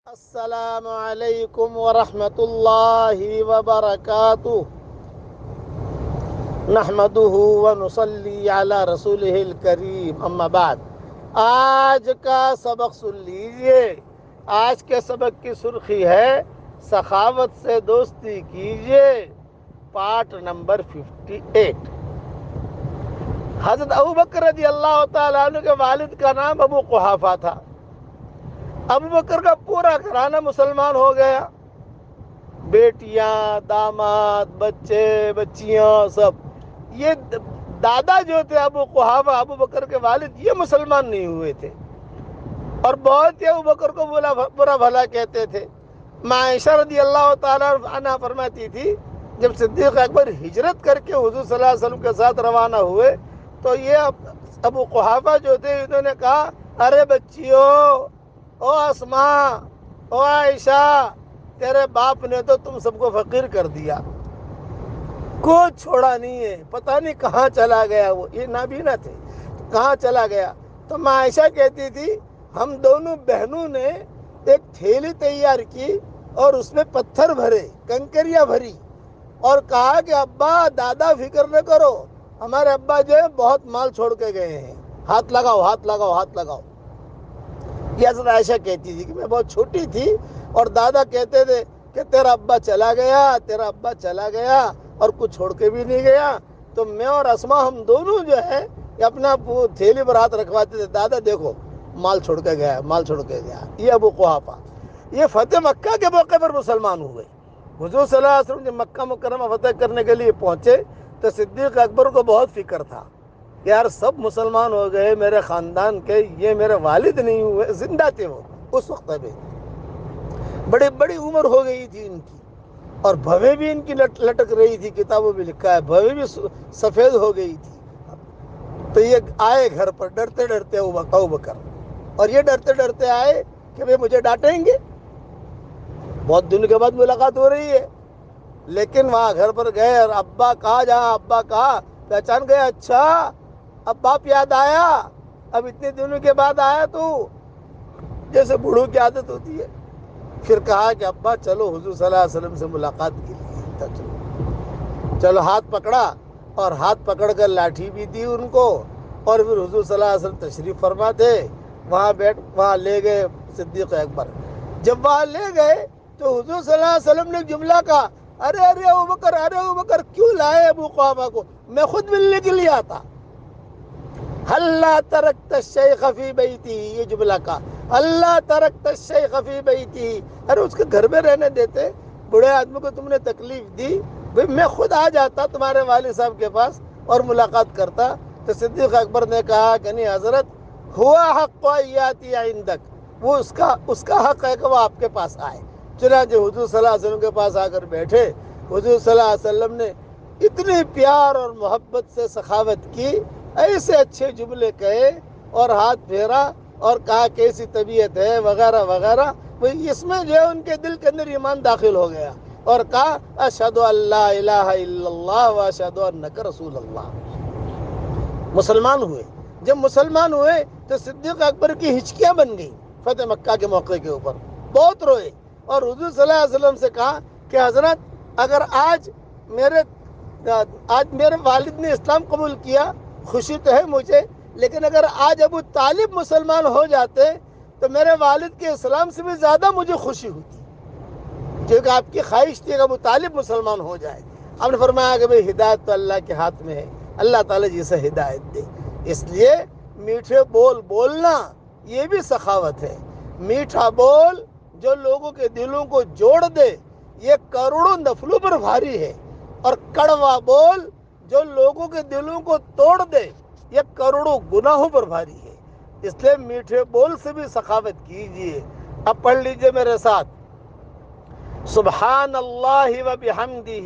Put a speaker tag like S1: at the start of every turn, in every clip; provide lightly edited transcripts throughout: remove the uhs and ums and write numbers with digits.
S1: السلام علیکم ورحمۃ اللہ وبرکاتہ نحمده ونصلی علی رسولہ الکریم اما بعد۔ آج کا سبق سن لیجئے۔ آج کے سبق کی سرخی ہے سخاوت سے دوستی کیجئے، پارٹ نمبر 58۔ حضرت ابوبکر رضی اللہ تعالیٰ عنہ کے والد کا نام ابو قحافہ تھا۔ ابوبکر کا پورا گھرانہ مسلمان ہو گیا، بیٹیاں، داماد، بچے، بچیاں، سب۔ یہ دادا جو تھے ابو قحافہ، ابوبکر کے والد، یہ مسلمان نہیں ہوئے تھے اور بہت ہی ابوبکر کو برا بھلا کہتے تھے۔ عائشہ رضی اللہ تعالیٰ عنہ فرماتی تھی جب صدیق اکبر ہجرت کر کے حضور صلی اللہ علیہ وسلم کے ساتھ روانہ ہوئے تو یہ ابو قحافہ جو تھے انہوں نے کہا، ارے بچیوں، او اسماء، او عائشہ، تیرے باپ نے تو تم سب کو فقیر کر دیا، کچھ چھوڑا نہیں ہے، پتہ نہیں کہاں چلا گیا وہ، یہ نابینا تھے، کہاں چلا گیا۔ تو عائشہ کہتی تھی ہم دونوں بہنوں نے ایک تھیلی تیار کی اور اس میں پتھر بھرے، کنکریاں بھری، اور کہا کہ ابا، دادا فکر نہ کرو، ہمارے ابا جو ہے بہت مال چھوڑ کے گئے ہیں، ہاتھ لگاؤ، ہاتھ لگاؤ، ہاتھ لگاؤ۔ یہ حضرت عائشہ کہتی تھی کہ میں بہت چھوٹی تھی اور دادا کہتے تھے کہ تیرا ابا چلا گیا، تیرا ابا چلا گیا اور کچھ چھوڑ کے بھی نہیں گیا۔ تو میں اور اسما ہم دونوں جو ہے اپنا تھیلی پر ہاتھ رکھواتے تھے، دادا دیکھو مال چھوڑ کے گیا، مال چھوڑ کے گیا۔ یہ ابو قحافہ، یہ فتح مکہ کے موقع پر مسلمان ہوئے۔ حضور صلی اللہ علیہ وسلم جب مکہ مکرمہ فتح کرنے کے لیے پہنچے تو صدیق اکبر کو بہت فکر تھا کہ یار سب مسلمان ہو گئے میرے خاندان کے، یہ میرے والد نہیں ہوئے، زندہ تھے وہ اس وقت میں، بڑی بڑی عمر ہو گئی تھی ان کی، اور بھویں بھی ان کی لٹک رہی تھی، کتابوں میں لکھا ہے بھویں بھی سفید ہو گئی تھی۔ تو یہ آئے گھر پر ڈرتے ڈرتے ابوبکر، اور یہ ڈرتے ڈرتے آئے کہ بھئی مجھے ڈانٹیں گے، بہت دن کے بعد ملاقات ہو رہی ہے، لیکن وہاں گھر پر گئے اور ابا کہا، جہاں ابا کہا پہچان گئے، اچھا اب باپ یاد آیا، اب اتنے دنوں کے بعد آیا تو، جیسے بوڑھوں کی عادت ہوتی ہے۔ پھر کہا کہ ابا چلو حضور صلی اللہ علیہ وسلم سے ملاقات کے لیے چلو، ہاتھ پکڑا اور ہاتھ پکڑ کر لاٹھی بھی دی ان کو، اور پھر حضور صلی اللہ علیہ وسلم تشریف فرما تھے، وہاں لے گئے صدیق اکبر۔ جب وہاں لے گئے تو حضور صلی اللہ علیہ وسلم نے جملہ کہا، ارے ارے ابوبکر، ارے ابوبکر، کیوں لائے ابو قحافہ کو؟ میں خود ملنے کے لیے آتا۔ اللہ ترکت الشیخ فی بیتی، یہ جملہ کہا، اللہ ترکت الشیخ فی بیتی، ارے اس کے گھر میں رہنے دیتے، بڑے آدمی کو تم نے تکلیف دی، میں خود آ جاتا تمہارے والد صاحب کے پاس اور ملاقات کرتا۔ تو صدیق اکبر نے کہا کہ نہیں حضرت، ہوا حق یاتی عندک، وہ اس کا حق ہے کہ وہ آپ کے پاس آئے۔ چنانچہ حضور صلی اللہ علیہ وسلم کے پاس آ کر بیٹھے، حضور صلی اللہ علیہ وسلم نے اتنی پیار اور محبت سے سخاوت کی، ایسے اچھے جملے کہے اور ہاتھ پھیرا اور کہا کیسی طبیعت ہے وغیرہ وغیرہ۔ اس میں جو ہے ان کے دل کے اندر ایمان داخل ہو گیا اور کہا اشہد ان لا الہ الا اللہ و اشہد انک رسول اللہ۔ مسلمان ہوئے۔ جب مسلمان ہوئے تو صدیق اکبر کی ہچکیاں بن گئیں فتح مکہ کے موقع کے اوپر، بہت روئے اور حضور صلی اللہ علیہ وسلم سے کہا کہ حضرت اگر آج میرے والد نے اسلام قبول کیا، خوشی تو ہے مجھے، لیکن اگر آج ابو طالب مسلمان ہو جاتے تو میرے والد کے اسلام سے بھی زیادہ مجھے خوشی ہوتی، کیونکہ آپ کی خواہش تھی کہ ابو طالب مسلمان ہو جائے۔ آپ نے فرمایا کہ بھئی ہدایت تو اللہ کے ہاتھ میں ہے، اللہ تعالیٰ جسے ہدایت دے۔ اس لیے میٹھے بول بولنا یہ بھی سخاوت ہے۔ میٹھا بول جو لوگوں کے دلوں کو جوڑ دے یہ کروڑوں نفلوں پر بھاری ہے، اور کڑوا بول جو لوگوں کے دلوں کو توڑ دے یہ کروڑوں گناہوں پر بھاری ہے۔ اس لیے میٹھے بول سے بھی سخاوت کیجیے۔ اب پڑھ لیجئے میرے ساتھ، سبحان اللہ و بحمدہ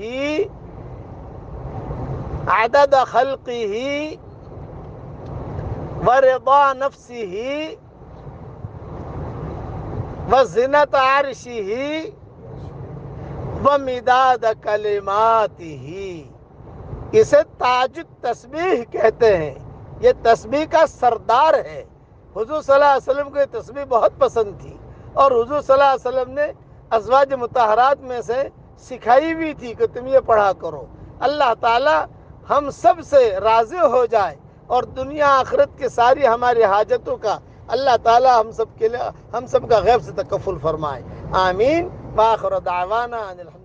S1: عدد خلقہ ورضا نفسہ وزنت عرشہ ومداد کلماتہ۔ اسے تاج تسبیح کہتے ہیں، یہ تسبیح کا سردار ہے۔ حضور صلی اللہ علیہ وسلم کو یہ تسبیح بہت پسند تھی، اور حضور صلی اللہ علیہ وسلم نے ازواج مطہرات میں سے سکھائی بھی تھی کہ تم یہ پڑھا کرو. اللہ تعالی ہم سب سے راضی ہو جائے اور دنیا آخرت کے ساری ہماری حاجتوں کا اللہ تعالی ہم سب کا غیب سے تکفل فرمائے. آمین. وآخر دعوانا ان الحمد